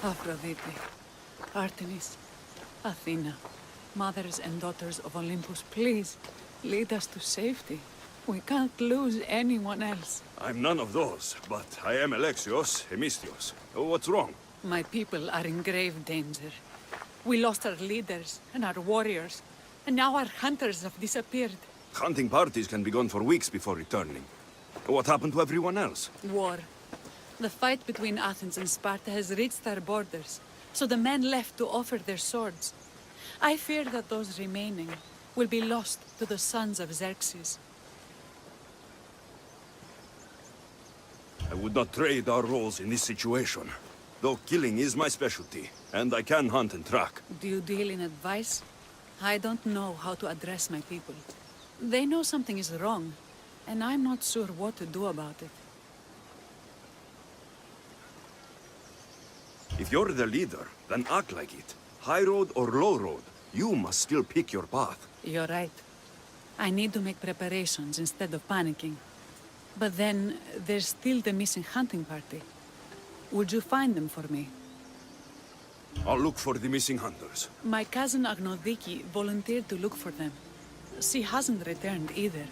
Aphrodite, Artemis, Athena, mothers and daughters of Olympus, please, lead us to safety. We can't lose anyone else. I'm none of those, but I am Alexios, Hemistios. What's wrong? My people are in grave danger. We lost our leaders and our warriors, and now our hunters have disappeared. Hunting parties can be gone for weeks before returning. What happened to everyone else? War. The fight between Athens and Sparta has reached our borders, so the men left to offer their swords. I fear that those remaining will be lost to the sons of Xerxes. I would not trade our roles in this situation. Though killing is my specialty, and I can hunt and track. Do you deal in advice? I don't know how to address my people. They know something is wrong, and I'm not sure what to do about it. If you're the leader, then act like it. High road or low road, you must still pick your path. You're right. I need to make preparations instead of panicking. But then, there's still the missing hunting party. Would you find them for me? I'll look for the missing hunters. My cousin Agnodiki volunteered to look for them. She hasn't returned either.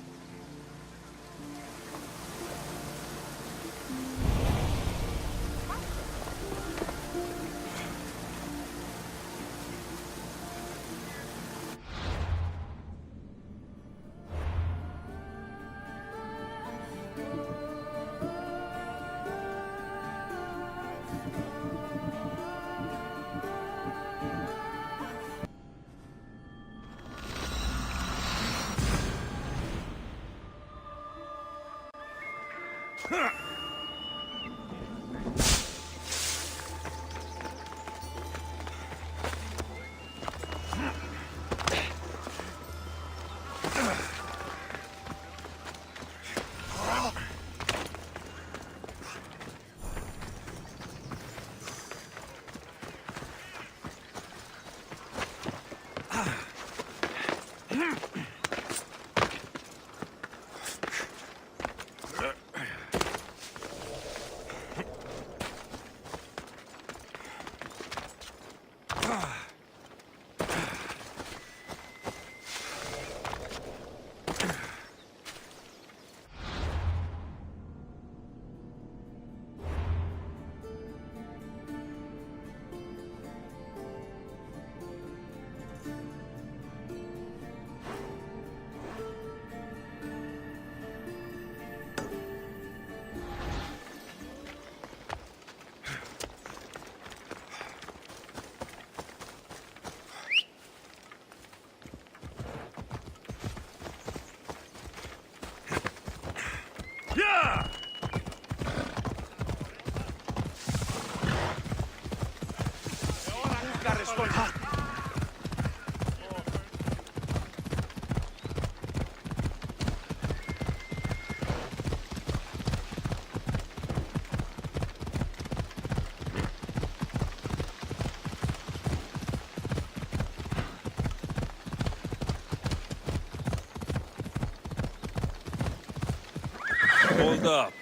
Hold up.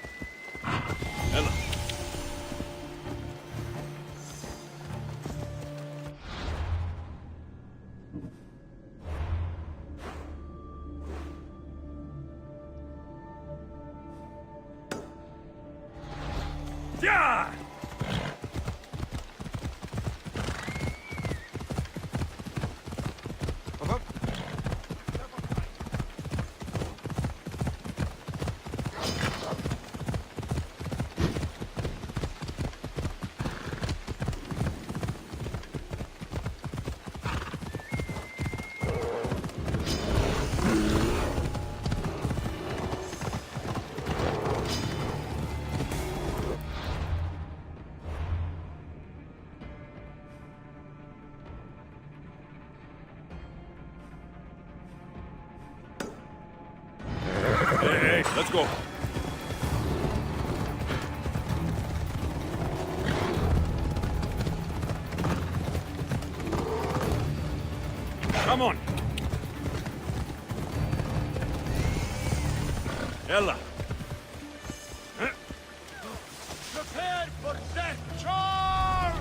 Ella. Yeah! Hey, let's go. Come on. Ella. Prepare for death! Charge!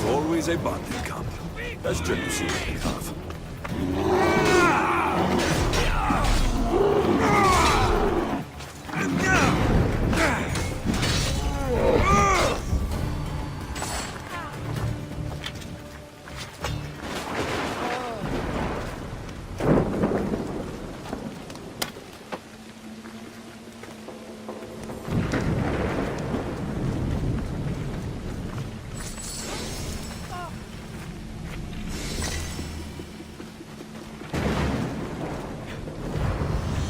Always a bonding camp. Let's check to see what we have.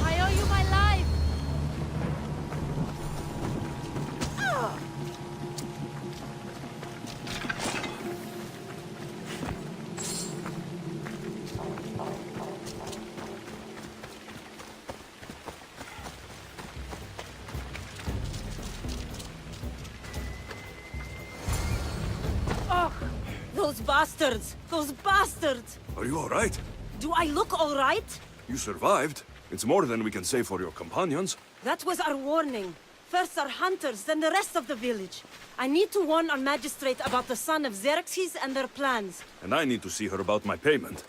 I owe you my life! Oh, those bastards! Those bastards! Are you all right? Do I look all right? You survived. It's more than we can say for your companions. That was our warning. First our hunters, then the rest of the village. I need to warn our magistrate about the son of Xerxes and their plans. And I need to see her about my payment.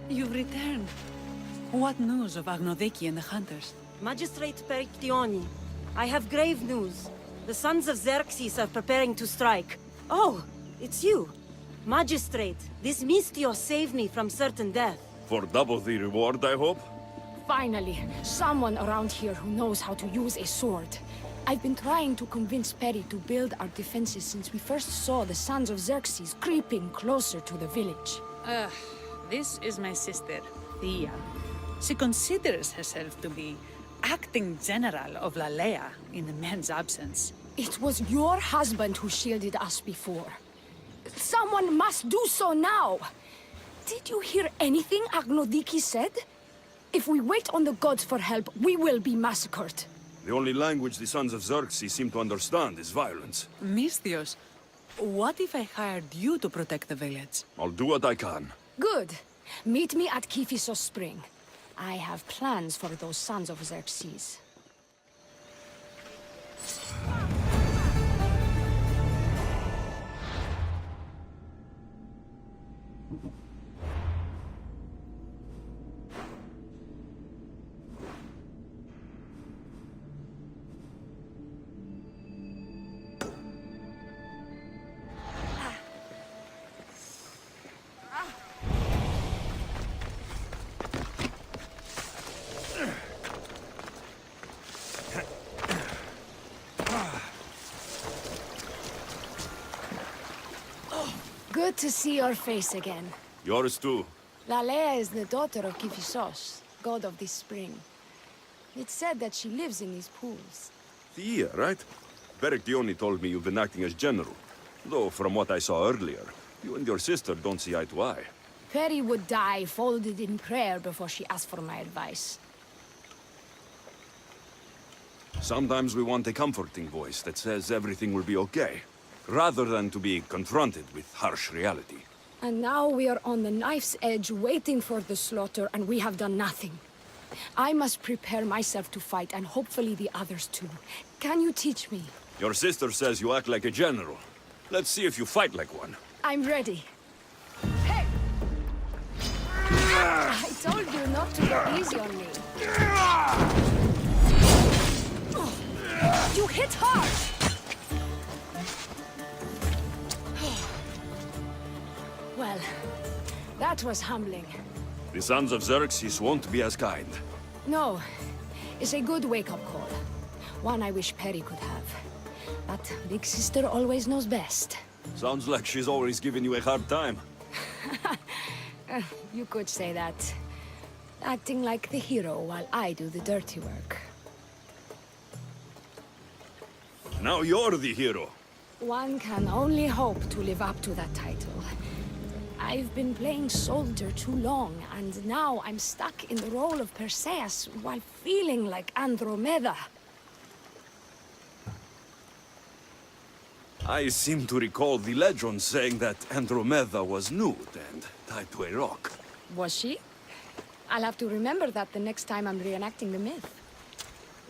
You've returned. What news of Agnodeki and the hunters? Magistrate Perictioni, I have grave news. The sons of Xerxes are preparing to strike. Oh, it's you. Magistrate, this Mistio saved me from certain death. For double the reward, I hope? Finally, someone around here who knows how to use a sword. I've been trying to convince Peri to build our defenses since we first saw the sons of Xerxes creeping closer to the village. This is my sister, Thea. She considers herself to be acting general of Lalaia in the man's absence. It was your husband who shielded us before. Someone must do so now! Did you hear anything Agnodiki said? If we wait on the gods for help, we will be massacred. The only language the sons of Xerxes seem to understand is violence. Misthios, what if I hired you to protect the village? I'll do what I can. Good. Meet me at Kiphisos Spring. I have plans for those sons of Xerxes. Good to see your face again. Yours too. Lalaia is the daughter of Kifisos, god of the spring. It's said that she lives in these pools. Thea, right? Berictioni told me you've been acting as general. Though, from what I saw earlier, you and your sister don't see eye to eye. Peri would die folded in prayer before she asked for my advice. Sometimes we want a comforting voice that says everything will be okay, rather than to be confronted with harsh reality. And now we are on the knife's edge waiting for the slaughter, and we have done nothing. I must prepare myself to fight, and hopefully the others too. Can you teach me? Your sister says you act like a general. Let's see if you fight like one. I'm ready. Hey! I told you not to go easy on me. You hit hard! Well, that was humbling. The sons of Xerxes won't be as kind. No, it's a good wake-up call. One I wish Peri could have. But Big Sister always knows best. Sounds like she's always giving you a hard time. You could say that. Acting like the hero while I do the dirty work. Now you're the hero. One can only hope to live up to that title. I've been playing soldier too long, and now I'm stuck in the role of Perseus while feeling like Andromeda. I seem to recall the legend saying that Andromeda was nude and tied to a rock. Was she? I'll have to remember that the next time I'm reenacting the myth.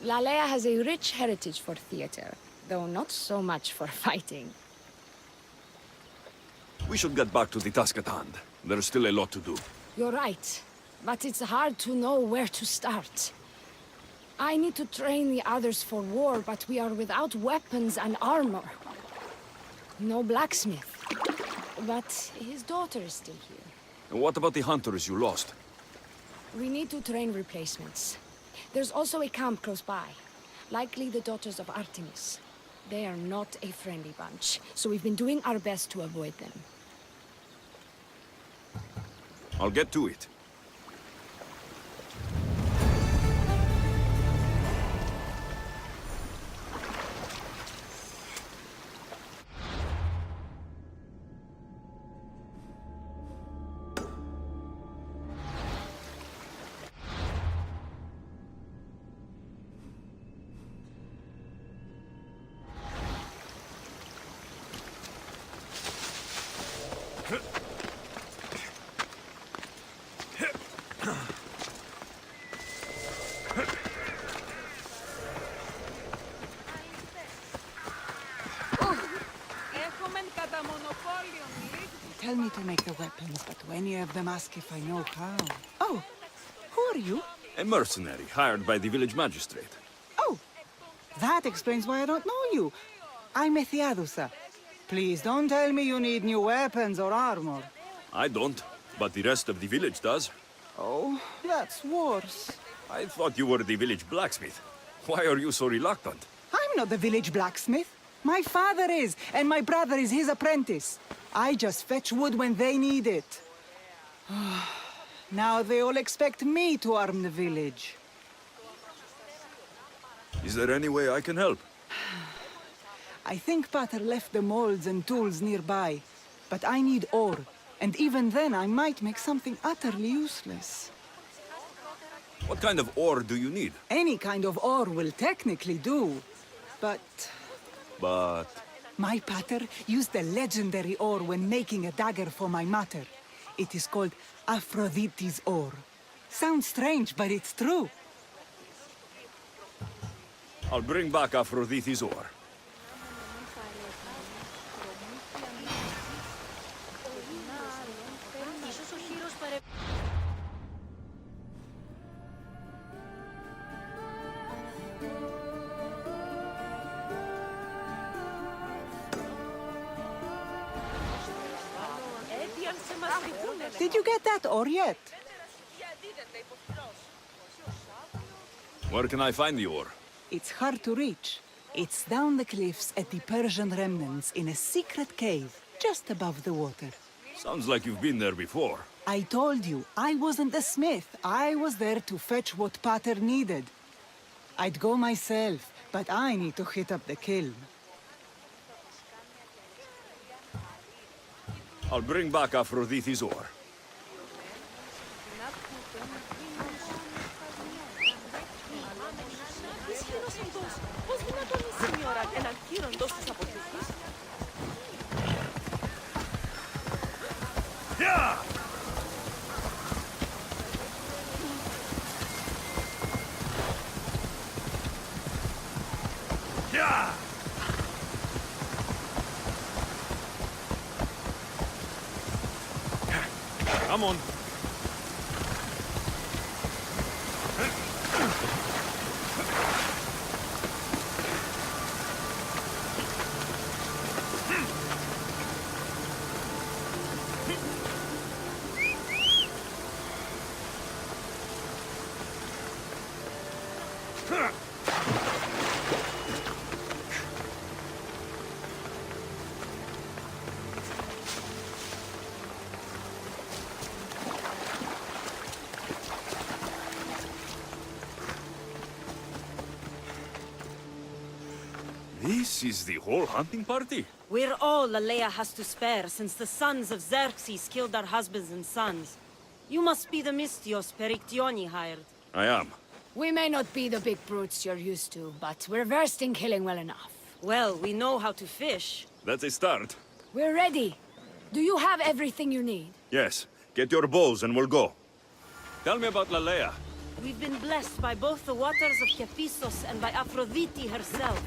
Lalaia has a rich heritage for theater, though not so much for fighting. We should get back to the task at hand. There's still a lot to do. You're right, but it's hard to know where to start. I need to train the others for war, but we are without weapons and armor. No blacksmith. But his daughter is still here. And what about the hunters you lost? We need to train replacements. There's also a camp close by. Likely the daughters of Artemis. They are not a friendly bunch, so we've been doing our best to avoid them. I'll get to it. Tell me to make the weapons, but when you have them, ask if I know how. Oh, who are you? A mercenary hired by the village magistrate. Oh, that explains why I don't know you. I'm Ethiadusa. Please don't tell me you need new weapons or armor. I don't, but the rest of the village does. Oh, that's worse. I thought you were the village blacksmith. Why are you so reluctant? I'm not the village blacksmith. My father is, and my brother is his apprentice. I just fetch wood when they need it. Now they all expect me to arm the village. Is there any way I can help? I think Pater left the molds and tools nearby, but I need ore, and even then I might make something utterly useless. What kind of ore do you need? Any kind of ore will technically do, but my pater used the legendary ore when making a dagger for my mater. It is called Aphrodite's ore. Sounds strange, but it's true. I'll bring back Aphrodite's ore. Did you get that ore yet? Where can I find the ore? It's hard to reach. It's down the cliffs at the Persian remnants in a secret cave just above the water. Sounds like you've been there before. I told you, I wasn't the smith. I was there to fetch what Pater needed. I'd go myself, but I need to hit up the kiln. I'll bring back Aphrodite's ore. Yeah! Yeah! Come on. This is the whole hunting party? We're all Lalaia has to spare since the sons of Xerxes killed our husbands and sons. You must be the Mystios Perictioni hired. I am. We may not be the big brutes you're used to, but we're versed in killing well enough. Well, we know how to fish. That's a start. We're ready. Do you have everything you need? Yes. Get your bows and we'll go. Tell me about Lalaia. We've been blessed by both the waters of Kephissos and by Aphrodite herself.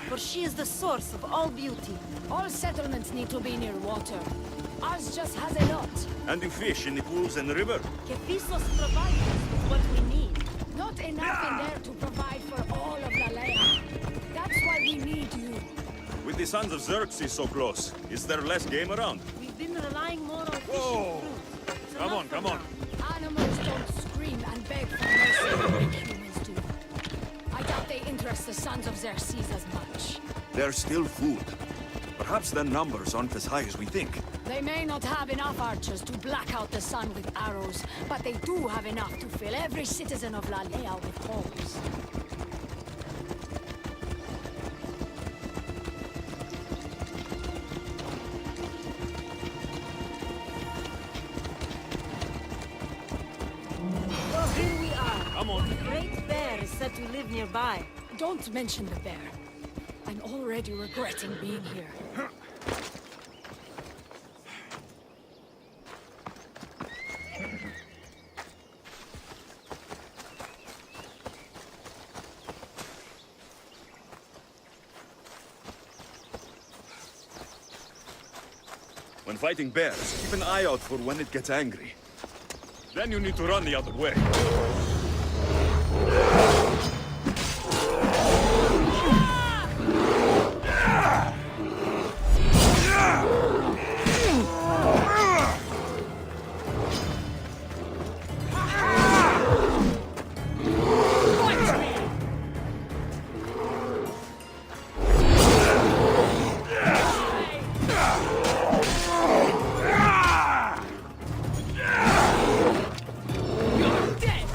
For she is the source of all beauty. All settlements need to be near water. Ours just has a lot. And you fish in the pools and the river? Kephissos provides us with what we need. Not enough in there to provide for all of Lalaia. That's why we need you. With the sons of Xerxes so close, is there less game around? We've been relying more on fish Whoa. and fruit. It's Come on, enough come for on. now. Animals don't scream and beg for mercy like humans do. I doubt they interest the sons of Xerxes as much. There's still food. Perhaps their numbers aren't as high as we think. They may not have enough archers to black out the sun with arrows, but they do have enough to fill every citizen of Lalaia with holes. Well, here we are. Come on. The Great Bear is said to live nearby. Don't mention the bear. I'm already regretting being here. When fighting bears, keep an eye out for when it gets angry. Then you need to run the other way. You're dead!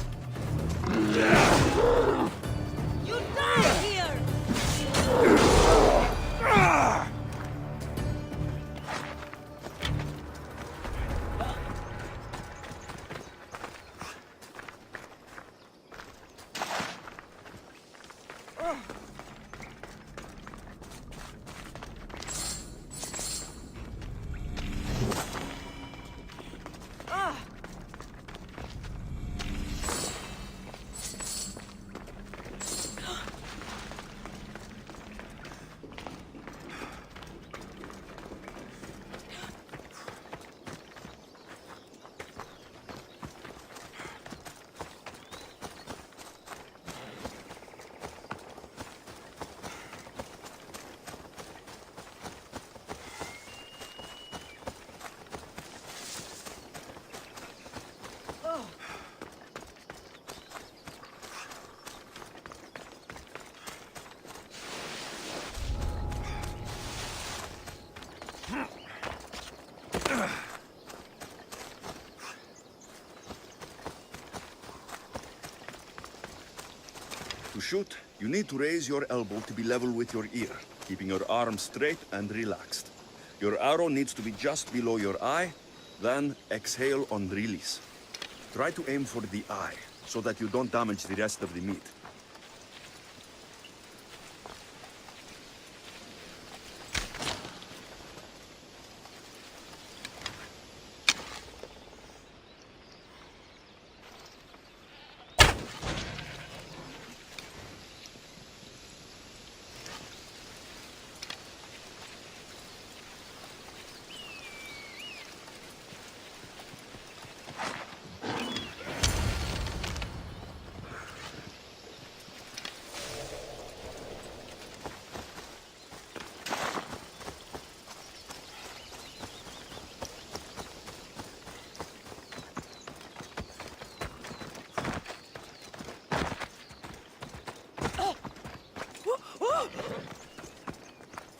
To shoot, you need to raise your elbow to be level with your ear, keeping your arm straight and relaxed. Your arrow needs to be just below your eye, then exhale on release. Try to aim for the eye, so that you don't damage the rest of the meat.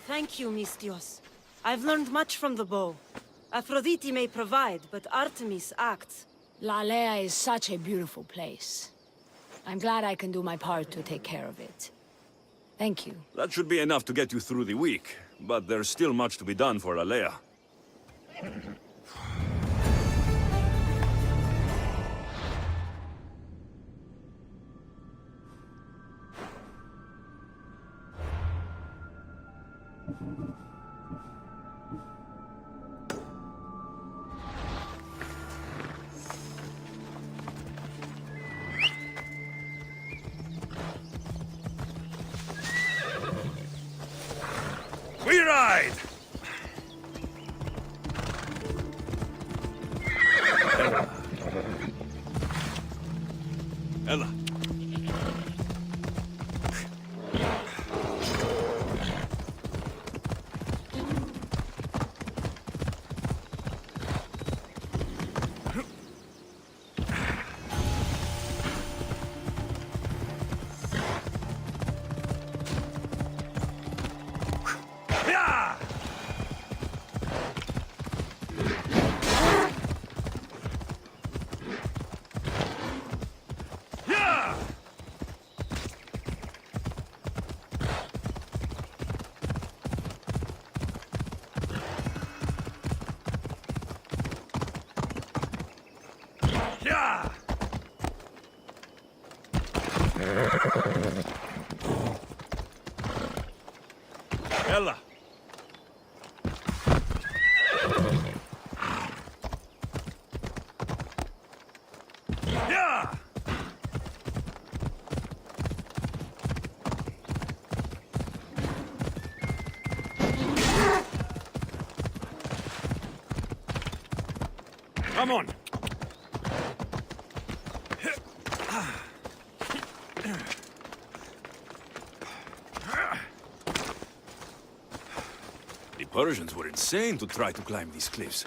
Thank you, Mistios. I've learned much from the bow. Aphrodite may provide, but Artemis acts. Lalaia is such a beautiful place. I'm glad I can do my part to take care of it. Thank you. That should be enough to get you through the week, but there's still much to be done for Lalaia. We ride! Ella. Ella. Yeah. Come on. The Persians were insane to try to climb these cliffs.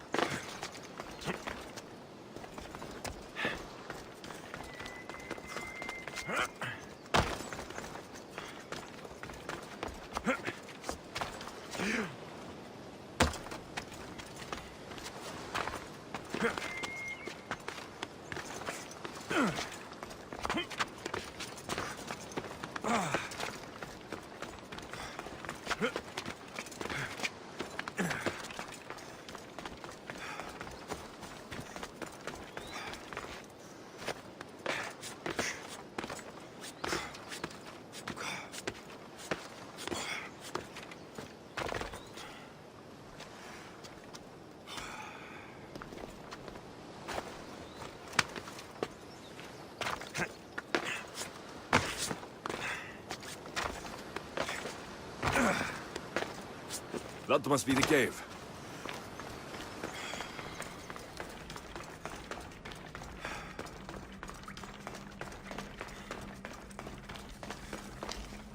That must be the cave.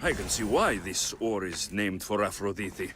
I can see why this ore is named for Aphrodite.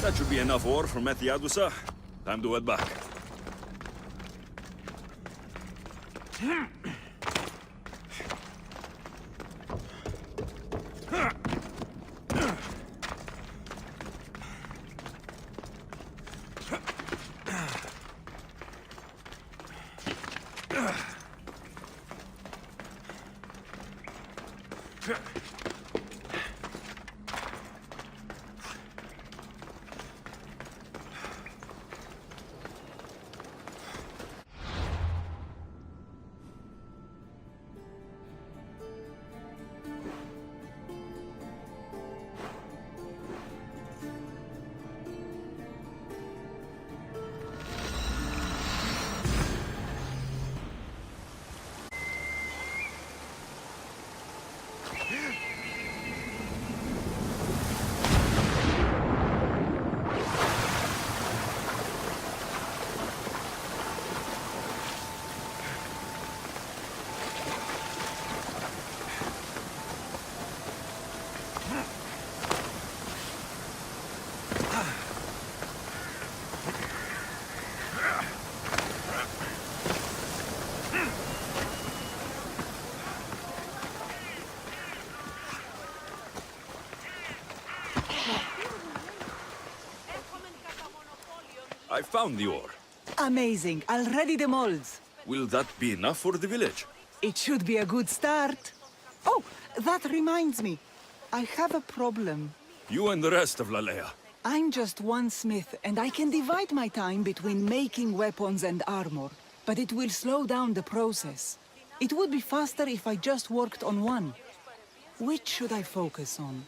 That should be enough ore from Odyssey. Time to head back. I found the ore. Amazing. I'll ready the molds. Will that be enough for the village? It should be a good start. Oh, that reminds me. I have a problem. You and the rest of Lalaia. I'm just one smith, and I can divide my time between making weapons and armor. But it will slow down the process. It would be faster if I just worked on one. Which should I focus on?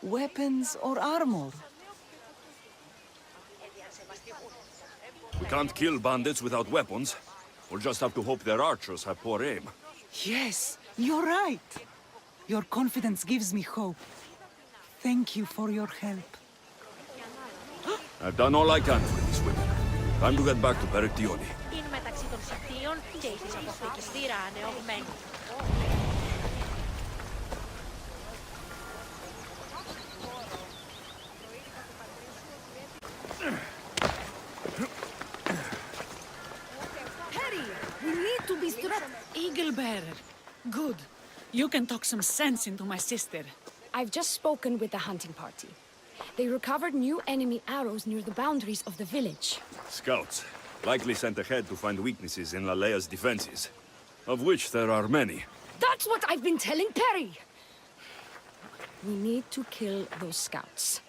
Weapons or armor? We can't kill bandits without weapons. We'll just have to hope their archers have poor aim. Yes, you're right. Your confidence gives me hope. Thank you for your help. I've done all I can for these women. Time to get back to Perictione. Είναι μεταξύ των σιτίων και της αποθήκης θύρα ανεωγμένη. Perry, we need to be Eagle bearer. Good. You can talk some sense into my sister. I've just spoken with the hunting party. They recovered new enemy arrows near the boundaries of the village. Scouts, likely sent ahead to find weaknesses in Lalaia's defenses, of which there are many. That's what I've been telling Perry! We need to kill those scouts.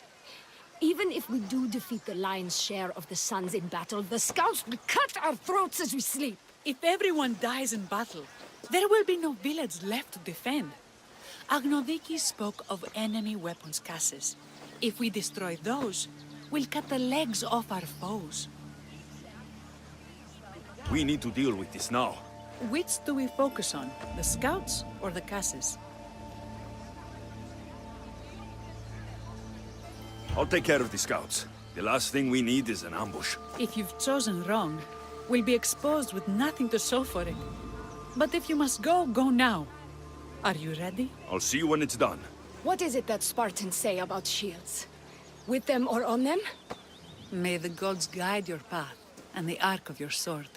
Even if we do defeat the lion's share of the Suns in battle, the scouts will cut our throats as we sleep. If everyone dies in battle, there will be no village left to defend. Agnodiki spoke of enemy weapons caches. If we destroy those, we'll cut the legs off our foes. We need to deal with this now. Which do we focus on, the scouts or the caches? I'll take care of the scouts. The last thing we need is an ambush. If you've chosen wrong, we'll be exposed with nothing to show for it. But if you must go, go now. Are you ready? I'll see you when it's done. What is it that Spartans say about shields? With them or on them? May the gods guide your path and the arc of your sword.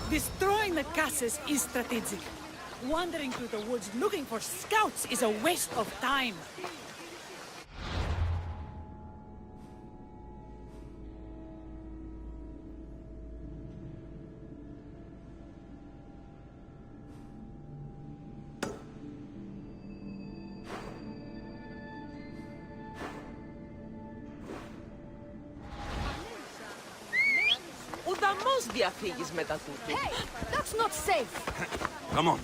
Destroying the caches is strategic. Wandering through the woods looking for scouts is a waste of time. Πώς διαφύγεις μετά τούτου? Hey, that's not safe. Come on.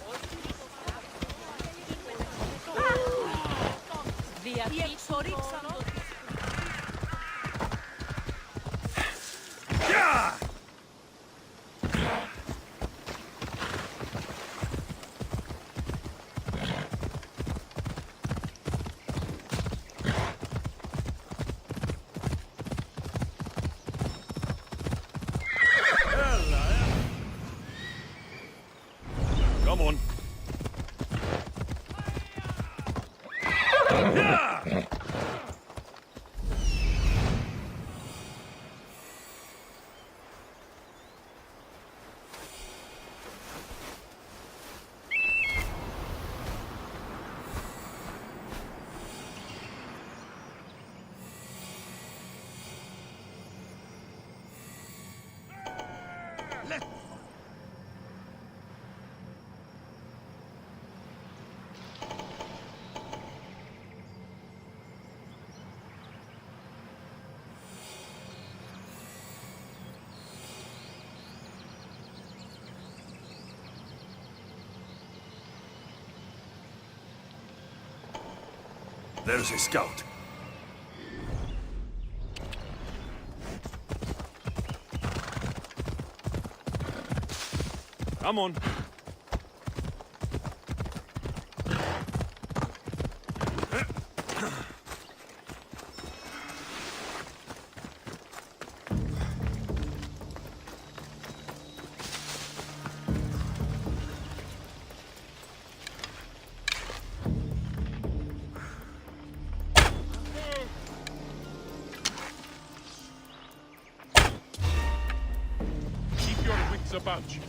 Come on. There's a scout. Come on. Keep your wits about you.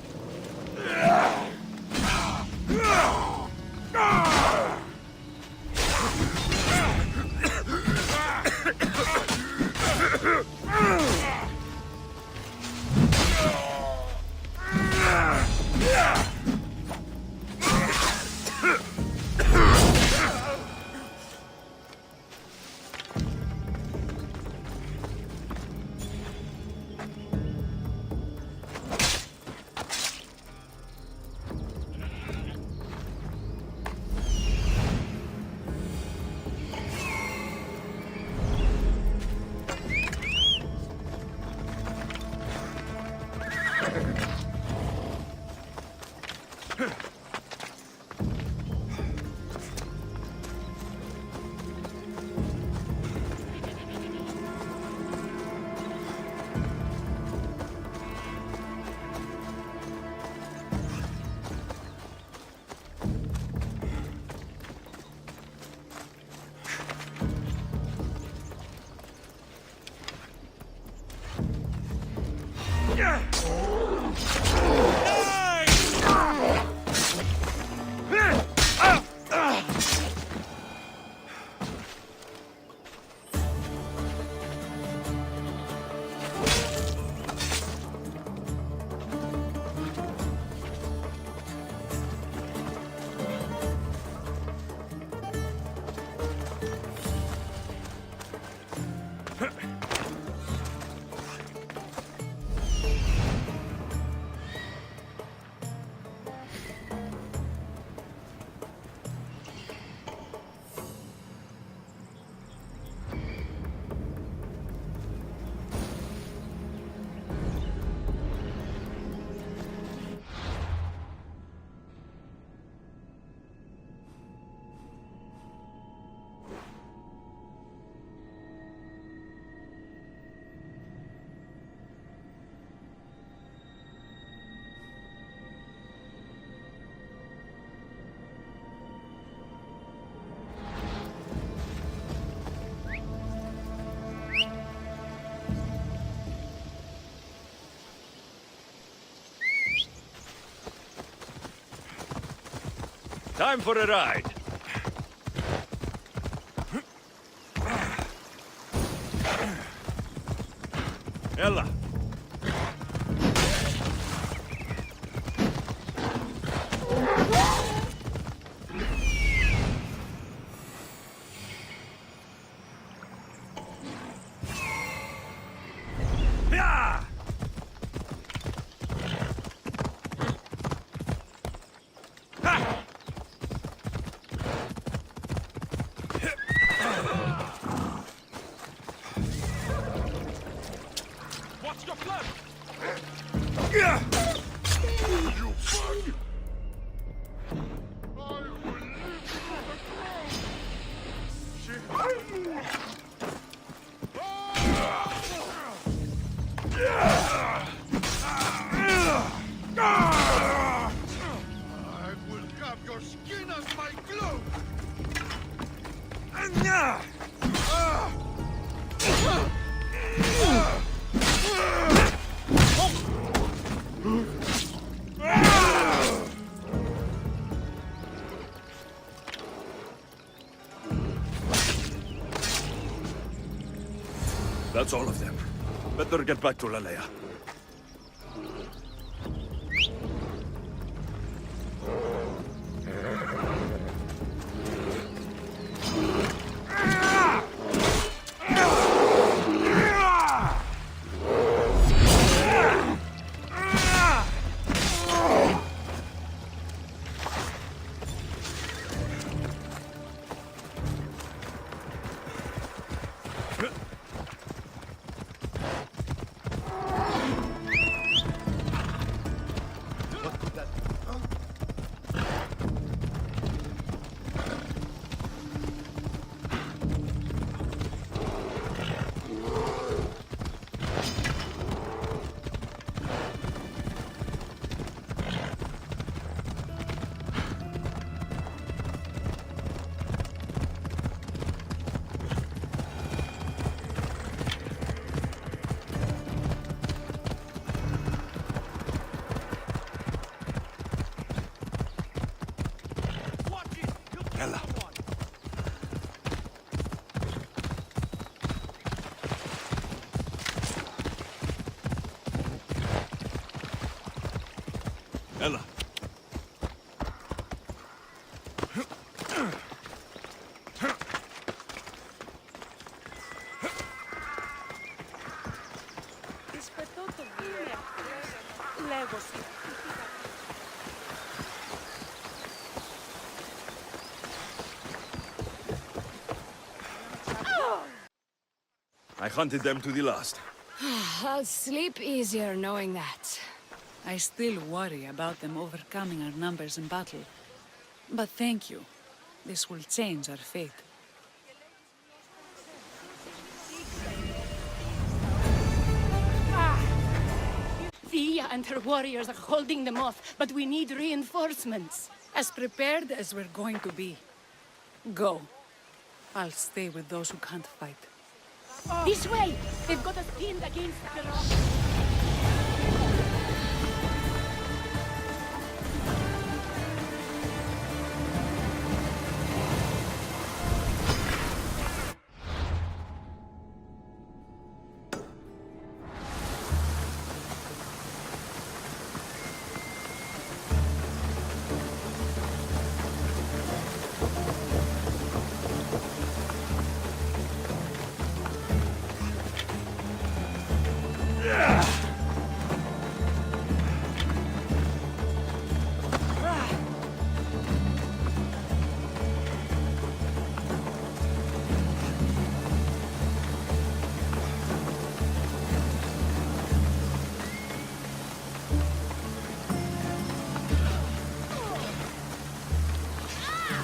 Time for a ride. Ella. Yeah! I will have your skin as my glove! That's all of them. Better get back to Lalaia. Ella. Ella. I hunted them to the last. I'll sleep easier knowing that. I still worry about them overcoming our numbers in battle. But thank you. This will change our fate. Thea and her warriors are holding them off, but we need reinforcements. As prepared as we're going to be. Go. I'll stay with those who can't fight. This way! They've got us pinned against the rock.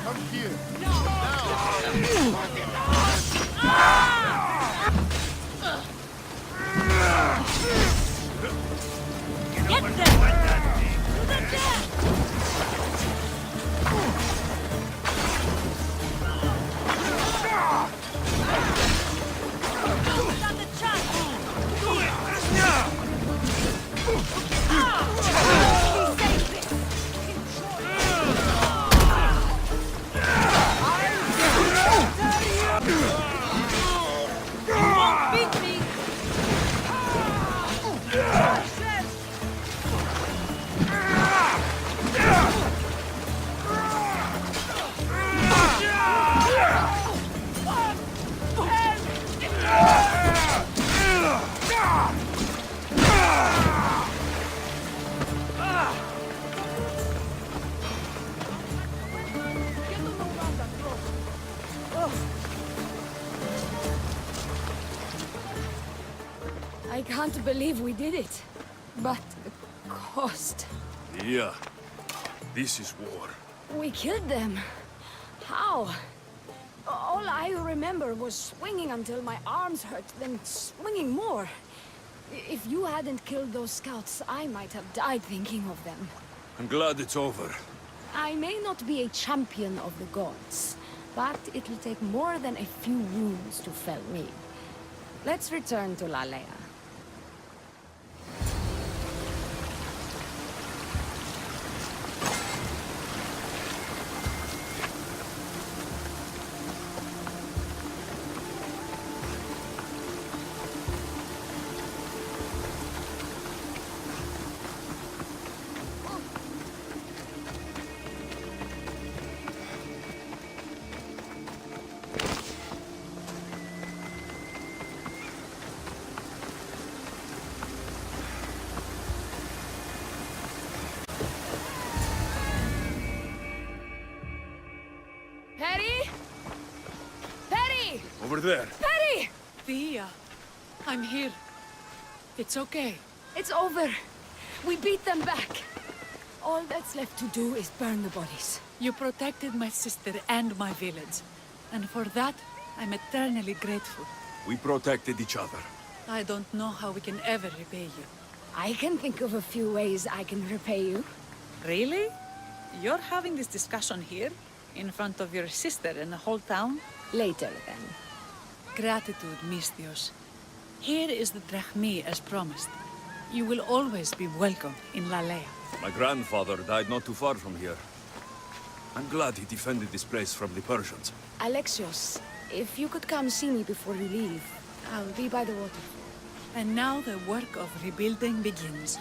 Come here! Get them! To the death! Not a chance! Beat me! I can't believe we did it. But the cost... Yeah. This is war. We killed them. How? All I remember was swinging until my arms hurt, then swinging more. If you hadn't killed those scouts, I might have died thinking of them. I'm glad it's over. I may not be a champion of the gods, but it'll take more than a few wounds to fell me. Let's return to Lalaia. Perry? Perry! Over there. Perry! Thea, I'm here. It's okay. It's over. We beat them back. All that's left to do is burn the bodies. You protected my sister and my village. And for that, I'm eternally grateful. We protected each other. I don't know how we can ever repay you. I can think of a few ways I can repay you. Really? You're having this discussion here? In front of your sister and the whole town? Later, then. Gratitude, Misthios. Here is the drachmi as promised. You will always be welcome in Lalaia. My grandfather died not too far from here. I'm glad he defended this place from the Persians. Alexios, if you could come see me before you leave, I'll be by the waterfall. And now the work of rebuilding begins.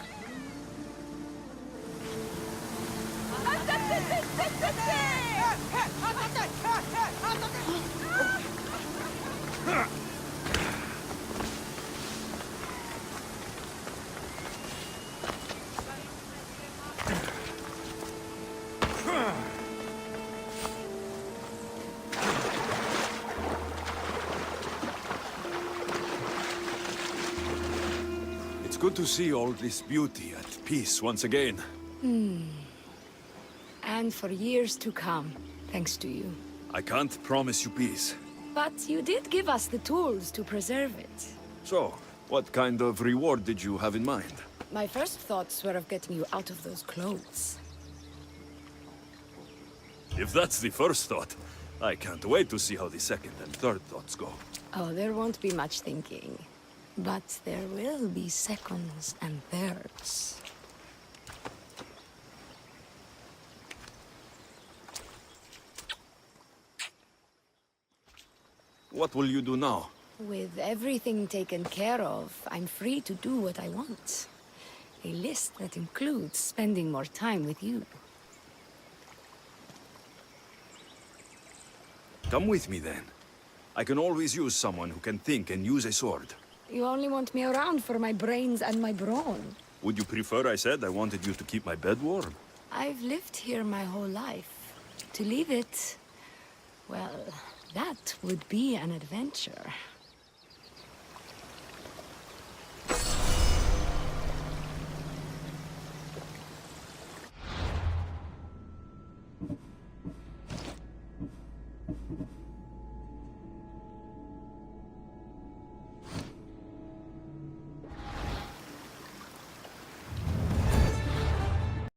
It's good to see all this beauty at peace once again. And for years to come, thanks to you. I can't promise you peace. But you did give us the tools to preserve it. So, what kind of reward did you have in mind? My first thoughts were of getting you out of those clothes. If that's the first thought, I can't wait to see how the second and third thoughts go. Oh, there won't be much thinking. But there will be seconds and thirds. What will you do now? With everything taken care of, I'm free to do what I want. A list that includes spending more time with you. Come with me then. I can always use someone who can think and use a sword. You only want me around for my brains and my brawn. Would you prefer I said I wanted you to keep my bed warm? I've lived here my whole life. To leave it, well, that would be an adventure.